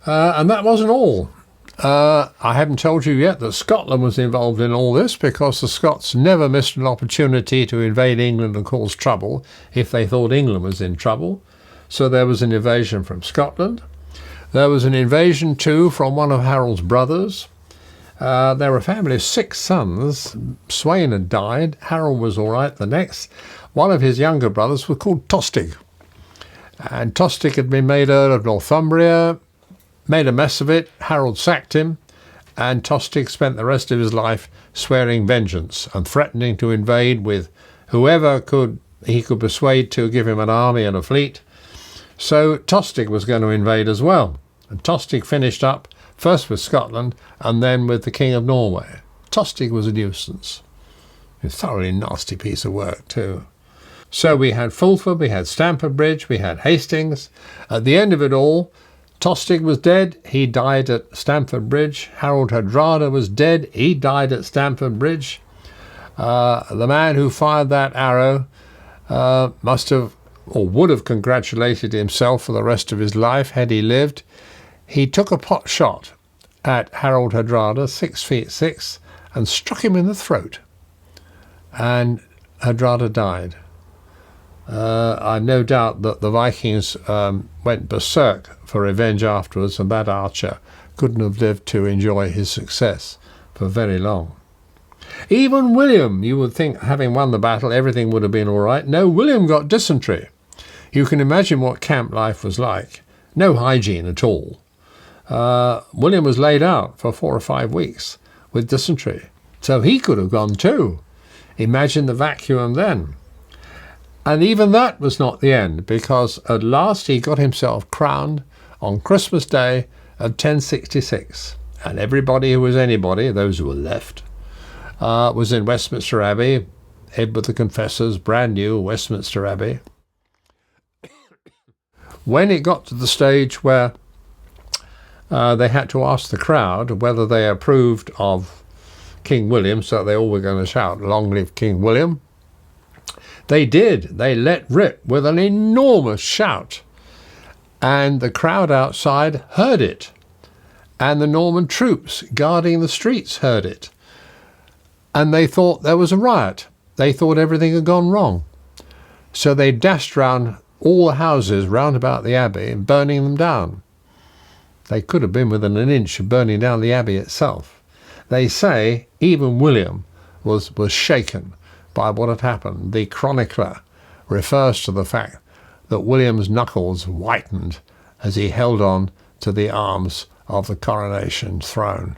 And that wasn't all. I haven't told you yet that Scotland was involved in all this, because the Scots never missed an opportunity to invade England and cause trouble if they thought England was in trouble. So there was an invasion from Scotland. There was an invasion too from one of Harold's brothers. There were a family of 6 sons. Sweyn had died. Harold was all right the next. One of his younger brothers was called Tostig. And Tostig had been made Earl of Northumbria, made a mess of it. Harold sacked him, and Tostig spent the rest of his life swearing vengeance and threatening to invade with whoever he could persuade to give him an army and a fleet. So Tostig was going to invade as well. And Tostig finished up first with Scotland and then with the King of Norway. Tostig was a nuisance. A thoroughly nasty piece of work too. So we had Fulford, we had Stamford Bridge, we had Hastings. At the end of it all, Tostig was dead. He died at Stamford Bridge. Harold Hardrada was dead. He died at Stamford Bridge. The man who fired that arrow must have, or would have, congratulated himself for the rest of his life had he lived. He took a pot shot at Harold Hardrada, 6'6", and struck him in the throat. And Hardrada died. I've no doubt that the Vikings went berserk for revenge afterwards, and that archer couldn't have lived to enjoy his success for very long. Even William, you would think, having won the battle, everything would have been all right. No, William got dysentery. You can imagine what camp life was like. No hygiene at all. William was laid out for 4 or 5 weeks with dysentery. So he could have gone too. Imagine the vacuum then. And even that was not the end, because at last he got himself crowned on Christmas Day of 1066. And everybody who was anybody, those who were left, was in Westminster Abbey, Edward the Confessor's brand new Westminster Abbey. When it got to the stage where they had to ask the crowd whether they approved of King William, so they all were going to shout, "Long live King William," they did. They let rip with an enormous shout. And the crowd outside heard it. And the Norman troops guarding the streets heard it. And they thought there was a riot. They thought everything had gone wrong. So they dashed round all the houses round about the abbey and burning them down. They could have been within an inch of burning down the abbey itself. They say even William was shaken by what had happened. The chronicler refers to the fact that William's knuckles whitened as he held on to the arms of the coronation throne.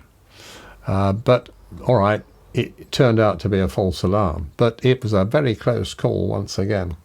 But, all right, it turned out to be a false alarm. But it was a very close call once again.